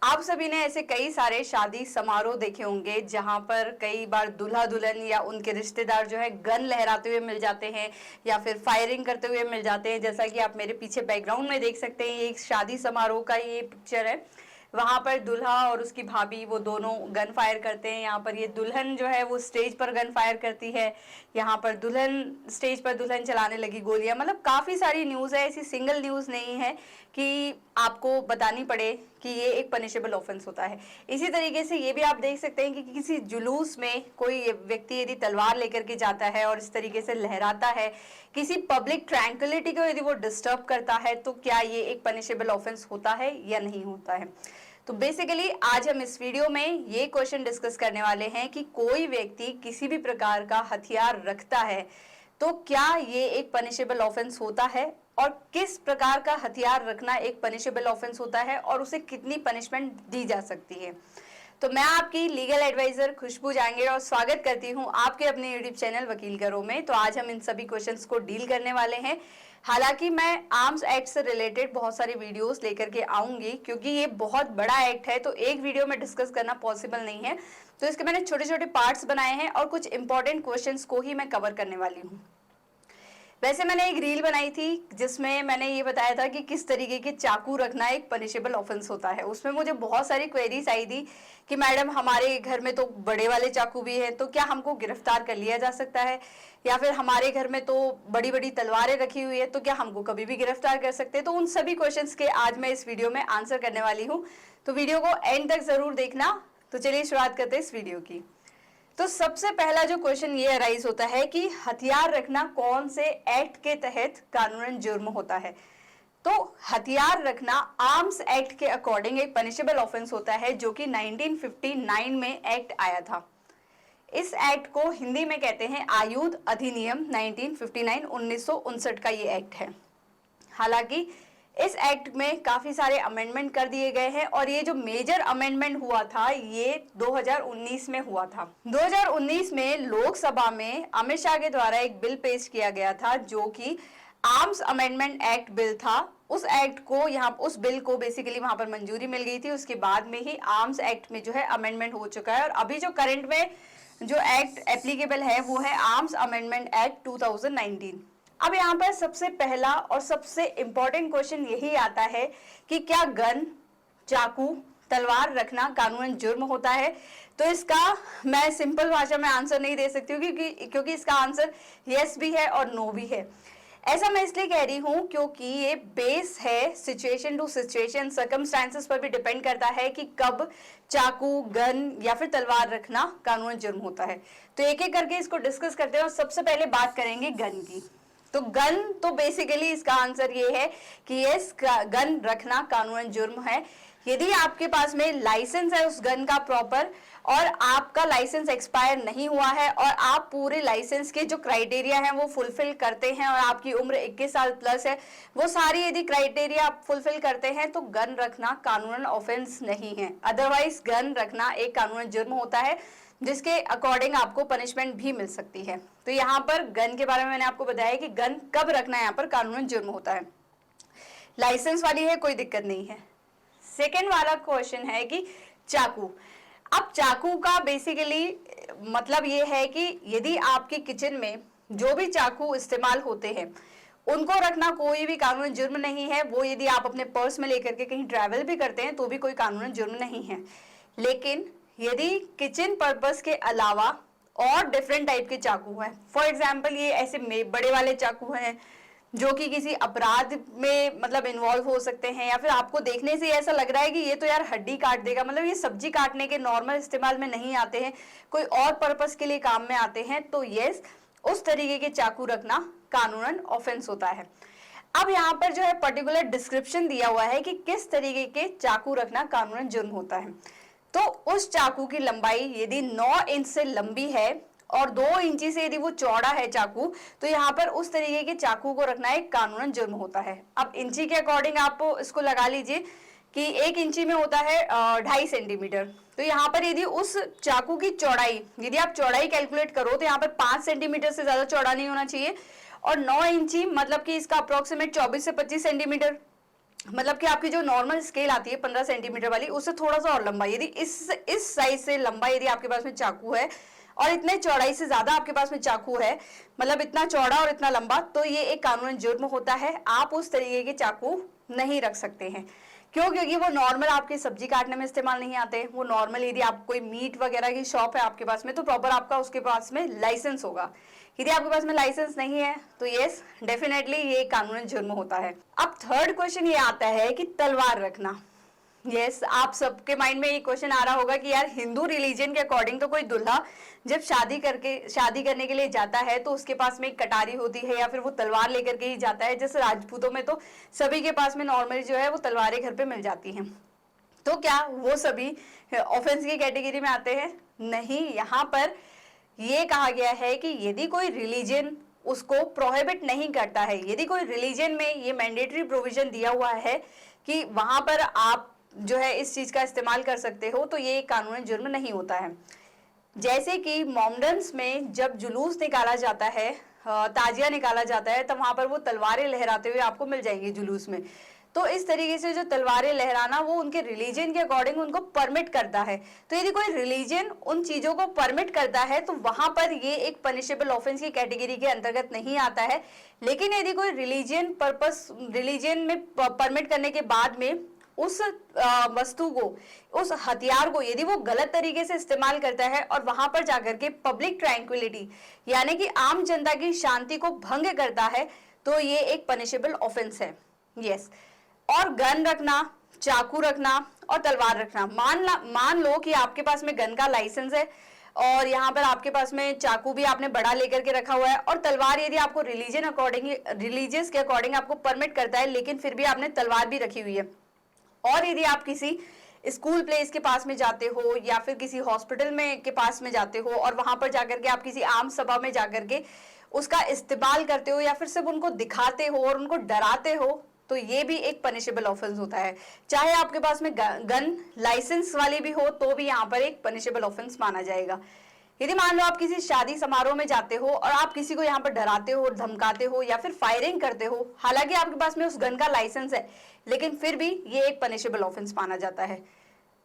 आप सभी ने ऐसे कई सारे शादी समारोह देखे होंगे जहां पर कई बार दूल्हा दुल्हन या उनके रिश्तेदार जो है गन लहराते हुए मिल जाते हैं या फिर फायरिंग करते हुए मिल जाते हैं। जैसा कि आप मेरे पीछे बैकग्राउंड में देख सकते हैं, ये एक शादी समारोह का ये पिक्चर है। वहां पर दूल्हा और उसकी भाभी वो दोनों गन फायर करते हैं। यहाँ पर ये दुल्हन जो है वो स्टेज पर गन फायर करती है। यहाँ पर दुल्हन स्टेज पर दुल्हन चलाने लगी गोलियां। मतलब काफी सारी न्यूज है, ऐसी सिंगल न्यूज नहीं है कि आपको बतानी पड़े कि ये एक पनिशेबल ऑफेंस होता है। इसी तरीके से ये भी आप देख सकते हैं कि किसी जुलूस में कोई व्यक्ति यदि तलवार लेकर के जाता है और इस तरीके से लहराता है, किसी पब्लिक ट्रैंक्विलिटी को यदि वो डिस्टर्ब करता है, तो क्या ये एक पनिशेबल ऑफेंस होता है या नहीं होता है। तो बेसिकली आज हम इस वीडियो में ये क्वेश्चन डिस्कस करने वाले हैं कि कोई व्यक्ति किसी भी प्रकार का हथियार रखता है तो क्या ये एक पनिशेबल ऑफेंस होता है, और किस प्रकार का हथियार रखना एक पनिशेबल ऑफेंस होता है और उसे कितनी पनिशमेंट दी जा सकती है। तो मैं आपकी लीगल एडवाइजर खुशबू जहांगीर और स्वागत करती हूं आपके अपने यूट्यूब चैनल वकील करो में। तो आज हम इन सभी क्वेश्चंस को डील करने वाले हैं। हालांकि मैं आर्म्स एक्ट से रिलेटेड बहुत सारे वीडियोस लेकर के आऊंगी, क्योंकि ये बहुत बड़ा एक्ट है तो एक वीडियो में डिस्कस करना पॉसिबल नहीं है। तो इसके मैंने छोटे छोटे पार्ट्स बनाए हैं और कुछ इंपॉर्टेंट क्वेश्चंस को ही मैं कवर करने वाली हूँ। वैसे मैंने एक रील बनाई थी जिसमें मैंने ये बताया था कि किस तरीके के चाकू रखना एक पनिशेबल ऑफेंस होता है। उसमें मुझे बहुत सारी क्वेरीज आई थी कि मैडम हमारे घर में तो बड़े वाले चाकू भी हैं, तो क्या हमको गिरफ्तार कर लिया जा सकता है, या फिर हमारे घर में तो बड़ी बड़ी तलवारें रखी हुई है तो क्या हमको कभी भी गिरफ्तार कर सकते हैं। तो उन सभी क्वेश्चंस के आज मैं इस वीडियो में आंसर करने वाली हूँ, तो वीडियो को एंड तक जरूर देखना। तो चलिए शुरुआत करते हैं इस वीडियो की। तो सबसे पहला जो क्वेश्चन ये अराइज होता है कि हथियार रखना कौन से एक्ट के तहत कानूनन जुर्म होता है। तो हथियार रखना आर्म्स एक्ट के अकॉर्डिंग एक पनिशेबल ऑफेंस होता है, जो कि 1959 में एक्ट आया था। इस एक्ट को हिंदी में कहते हैं आयुध अधिनियम 1959 का ये एक्ट है। हालांकि इस एक्ट में काफी सारे अमेंडमेंट कर दिए गए हैं और ये जो मेजर अमेंडमेंट हुआ था ये 2019 में हुआ था। 2019 में लोकसभा में अमित शाह के द्वारा एक बिल पेश किया गया था जो कि आर्म्स अमेंडमेंट एक्ट बिल था। उस एक्ट को उस बिल को बेसिकली वहां पर मंजूरी मिल गई थी। उसके बाद में ही आर्म्स एक्ट में जो है अमेंडमेंट हो चुका है, और अभी जो करंट में जो एक्ट एप्लीकेबल है वो है आर्म्स अमेंडमेंट एक्ट 2019। अब यहाँ पर सबसे पहला और सबसे इंपॉर्टेंट क्वेश्चन यही आता है कि क्या गन, चाकू, तलवार रखना कानूनन जुर्म होता है। तो इसका मैं सिंपल भाषा में आंसर नहीं दे सकती हूँ क्योंकि इसका आंसर यस भी है और नो भी है। ऐसा मैं इसलिए कह रही हूँ क्योंकि ये बेस है सिचुएशन टू सिचुएशन, सर्कमस्टांसेस पर भी डिपेंड करता है कि कब चाकू, गन या फिर तलवार रखना कानूनन जुर्म होता है। तो एक एक करके इसको डिस्कस करते हैं और सबसे पहले बात करेंगे गन की। तो गन, तो बेसिकली इसका आंसर ये है कि यस, गन रखना कानूनन जुर्म है। यदि आपके पास में लाइसेंस है उस गन का प्रॉपर, और आपका लाइसेंस एक्सपायर नहीं हुआ है और आप पूरे लाइसेंस के जो क्राइटेरिया हैं वो फुलफिल करते हैं और आपकी उम्र 21 साल प्लस है, वो सारी यदि क्राइटेरिया आप फुलफिल करते हैं तो गन रखना कानूनन ऑफेंस नहीं है। अदरवाइज गन रखना एक कानूनन जुर्म होता है जिसके अकॉर्डिंग आपको पनिशमेंट भी मिल सकती है। तो यहाँ पर गन के बारे में मैंने आपको बताया कि गन कब रखना यहाँ पर कानूनन जुर्म होता है। लाइसेंस वाली है कोई दिक्कत नहीं है। सेकेंड वाला क्वेश्चन है कि चाकू। अब चाकू का बेसिकली मतलब ये है कि यदि आपके किचन में जो भी चाकू इस्तेमाल होते हैं उनको रखना कोई भी कानूनन जुर्म नहीं है। वो यदि आप अपने पर्स में लेकर के कहीं ट्रैवल भी करते हैं तो भी कोई कानूनन जुर्म नहीं है। लेकिन यदि किचन पर्पस के अलावा और डिफरेंट टाइप के चाकू हैं, फॉर एग्जाम्पल ये ऐसे बड़े वाले चाकू हैं जो कि किसी अपराध में मतलब इन्वॉल्व हो सकते हैं, या फिर आपको देखने से ऐसा लग रहा है कि ये तो यार हड्डी काट देगा, मतलब ये सब्जी काटने के नॉर्मल इस्तेमाल में नहीं आते हैं, कोई और पर्पस के लिए काम में आते हैं, तो यस, उस तरीके के चाकू रखना कानूनन ऑफेंस होता है। अब यहाँ पर जो है पर्टिकुलर डिस्क्रिप्शन दिया हुआ है कि किस तरीके के चाकू रखना कानूनन जुर्म होता है। तो उस चाकू की लंबाई यदि 9 इंच से लंबी है और 2 इंची से यदि वो चौड़ा है चाकू, तो यहाँ पर उस तरीके के चाकू को रखना एक कानूनन जुर्म होता है। अब इंची के अकॉर्डिंग आप इसको लगा लीजिए कि 1 इंची में होता है 2.5 सेंटीमीटर। तो यहाँ पर यदि उस चाकू की चौड़ाई, यदि आप चौड़ाई कैलकुलेट करो तो यहाँ पर 5 सेंटीमीटर से ज्यादा चौड़ा नहीं होना चाहिए, और 9 इंची मतलब कि इसका अप्रोक्सीमेट 24 से 25 सेंटीमीटर। मतलब कि आपकी जो नॉर्मल स्केल आती है 15 सेंटीमीटर वाली, उससे थोड़ा सा और लंबा, यदि इस साइज से लंबा यदि आपके पास में चाकू है और इतने चौड़ाई से ज्यादा आपके पास में चाकू है, मतलब इतना चौड़ा और इतना लंबा, तो ये एक कानूनन जुर्म होता है। आप उस तरीके के चाकू नहीं रख सकते हैं। क्यों? क्योंकि वो नॉर्मल आपकी सब्जी काटने में इस्तेमाल नहीं आते। वो नॉर्मल यदि आप कोई मीट वगैरह की शॉप है आपके पास में, तो प्रॉपर आपका उसके पास में लाइसेंस होगा। यदि आपके पास में लाइसेंस नहीं है तो यस, डेफिनेटली ये कानूनन जुर्म होता है। अब थर्ड क्वेश्चन ये आता है कि तलवार रखना। यस, आप सबके माइंड में ये क्वेश्चन आ रहा होगा कि यार हिंदू रिलीजन के अकॉर्डिंग तो कोई दूल्हा जब शादी करने के लिए जाता है तो उसके पास में एक कटारी होती है या फिर वो तलवार लेकर के ही जाता है। जैसे राजपूतों में तो सभी के पास में नॉर्मली जो है वो तलवारें घर पे मिल जाती हैं। तो क्या वो सभी ऑफेंस की कैटेगरी में आते हैं? नहीं, यहाँ पर ये कहा गया है कि यदि कोई रिलीजन उसको प्रोहिबिट नहीं करता है, यदि कोई रिलीजन में ये मैंडेटरी प्रोविजन दिया हुआ है कि वहां पर आप जो है इस चीज का इस्तेमाल कर सकते हो, तो ये कानूनी जुर्म नहीं होता है। जैसे कि मोमडन्स में जब जुलूस निकाला जाता है, ताजिया निकाला जाता है, तब वहां पर वो तलवारें लहराते हुए आपको मिल जाएंगे जुलूस में। तो इस तरीके से जो तलवारें लहराना वो उनके रिलीजन के अकॉर्डिंग उनको परमिट करता है। तो यदि कोई रिलीजन उन चीजों को परमिट करता है तो वहां पर ये एक पनिशेबल ऑफेंस की कैटेगरी के अंतर्गत नहीं आता है। लेकिन यदि कोई रिलीजन में परमिट करने के बाद में उस वस्तु को, उस हथियार को यदि वो गलत तरीके से इस्तेमाल करता है और वहां पर जाकर के पब्लिक ट्रैंक्विलिटी यानी कि आम जनता की शांति को भंग करता है, तो ये एक पनिशेबल ऑफेंस है। यस। और गन रखना, चाकू रखना और तलवार रखना, मान लो कि आपके पास में गन का लाइसेंस है और यहाँ पर आपके पास में चाकू भी आपने बड़ा लेकर के रखा हुआ है, और तलवार यदि आपको रिलीजियस के अकॉर्डिंग आपको परमिट करता है, लेकिन फिर भी आपने तलवार भी रखी हुई है। और यदि आप किसी स्कूल प्लेस के पास में जाते हो या फिर किसी हॉस्पिटल में के पास में जाते हो और वहां पर जाकर के आप किसी आम सभा में जाकर के उसका इस्तेमाल करते हो या फिर सिर्फ उनको दिखाते हो और उनको डराते हो, तो ये भी एक पनिशेबल ऑफेंस होता है। चाहे आपके पास में गन लाइसेंस वाली भी हो तो भी यहाँ पर एक पनिशेबल ऑफेंस माना जाएगा। यदि मान लो आप किसी शादी समारोह में जाते हो और आप किसी को यहाँ पर डराते हो, धमकाते हो या फिर फायरिंग करते हो, हालांकि आपके पास में उस गन का लाइसेंस है, लेकिन फिर भी ये एक पनिशेबल ऑफेंस माना जाता है।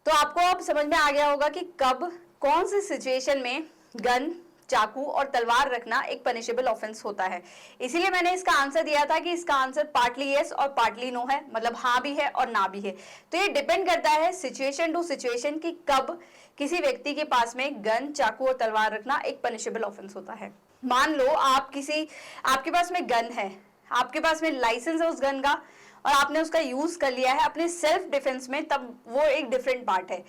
तो आपको अब समझ में आ गया होगा कि कब कौन सी सिचुएशन में गन, चाकू और तलवार रखना एक पनिशेबल ऑफेंस होता है। इसीलिए मैंने इसका आंसर दिया था कि इसका आंसर पार्टली यस और पार्टली नो है, मतलब हाँ भी है और ना भी है। तो ये डिपेंड करता है सिचुएशन टू सिचुएशन कि कब किसी व्यक्ति के पास में गन, चाकू और तलवार रखना एक पनिशेबल ऑफेंस होता है। मान लो आपके पास में गन है, आपके पास में लाइसेंस है उस गन का और आपने उसका यूज कर लिया है अपने सेल्फ डिफेंस में, तब वो एक डिफरेंट पार्ट है।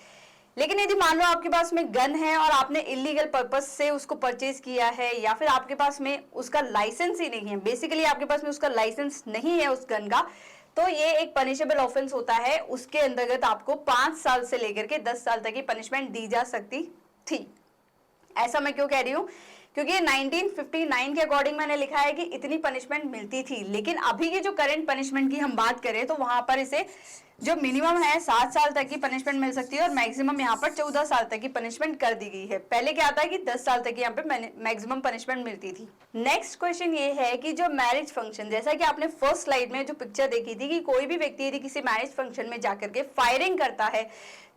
लेकिन यदि मान लो आपके पास में गन है और आपने इलीगल पर्पस से उसको परचेज किया है या फिर आपके पास में उसका लाइसेंस ही नहीं है, बेसिकली आपके पास में उसका लाइसेंस नहीं है उस गन का, तो ये एक पनिशेबल ऑफेंस होता है। उसके अंतर्गत आपको 5 साल से लेकर के 10 साल तक की पनिशमेंट दी जा सकती थी। ऐसा मैं क्यों कह रही हूँ? क्योंकि 1959 के अकॉर्डिंग मैंने लिखा है कि इतनी पनिशमेंट मिलती थी, लेकिन अभी की जो करंट पनिशमेंट की हम बात करें तो वहां पर इसे जो मिनिमम है 7 साल तक की पनिशमेंट मिल सकती है और मैक्सिमम यहाँ पर 14 साल तक की पनिशमेंट कर दी गई है। पहले क्या आता है कि 10 साल तक यहाँ पे मैक्सिमम पनिशमेंट मिलती थी। नेक्स्ट क्वेश्चन ये है कि जो मैरिज फंक्शन, जैसा कि आपने फर्स्ट स्लाइड में जो पिक्चर देखी थी कि कोई भी व्यक्ति यदि किसी मैरिज फंक्शन में जाकर के फायरिंग करता है,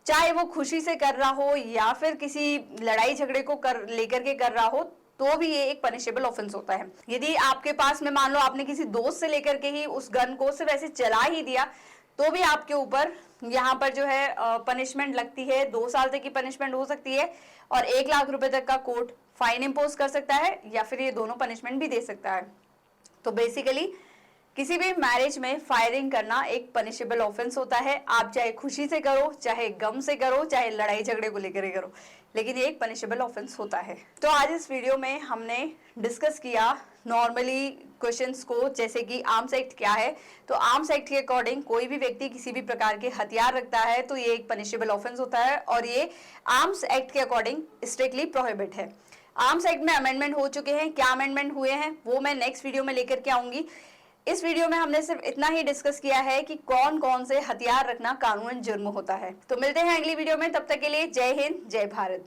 चाहे वो खुशी से कर रहा हो या फिर किसी लड़ाई झगड़े को लेकर के कर रहा हो, तो भी ये एक पनिशेबल ऑफेंस होता है। यदि आपके पास में मान लो आपने किसी दोस्त से लेकर के ही उस गन को सिर्फ ऐसे चला ही दिया, तो भी आपके ऊपर यहाँ पर जो है पनिशमेंट लगती है। 2 साल तक की पनिशमेंट हो सकती है और 1 लाख रुपए तक का कोर्ट फाइन इम्पोज कर सकता है या फिर ये दोनों पनिशमेंट भी दे सकता है। तो बेसिकली किसी भी मैरिज में फायरिंग करना एक पनिशेबल ऑफेंस होता है। आप चाहे खुशी से करो, चाहे गम से करो, चाहे लड़ाई झगड़े को लेकर करो, लेकिन ये एक पनिशेबल ऑफेंस होता है। तो आज इस वीडियो में हमने डिस्कस किया नॉर्मली क्वेश्चंस को, जैसे कि आर्म्स एक्ट क्या है। तो आर्म्स एक्ट के अकॉर्डिंग कोई भी व्यक्ति किसी भी प्रकार के हथियार रखता है तो ये एक पनिशेबल ऑफेंस होता है और ये आर्म्स एक्ट के अकॉर्डिंग स्ट्रिक्टली प्रोहिबिट है। आर्म्स एक्ट में अमेंडमेंट हो चुके हैं, क्या अमेंडमेंट हुए हैं वो मैं नेक्स्ट वीडियो में लेकर के आऊंगी। इस वीडियो में हमने सिर्फ इतना ही डिस्कस किया है कि कौन कौन से हथियार रखना कानूनन जुर्म होता है। तो मिलते हैं अगली वीडियो में, तब तक के लिए जय हिंद, जय भारत।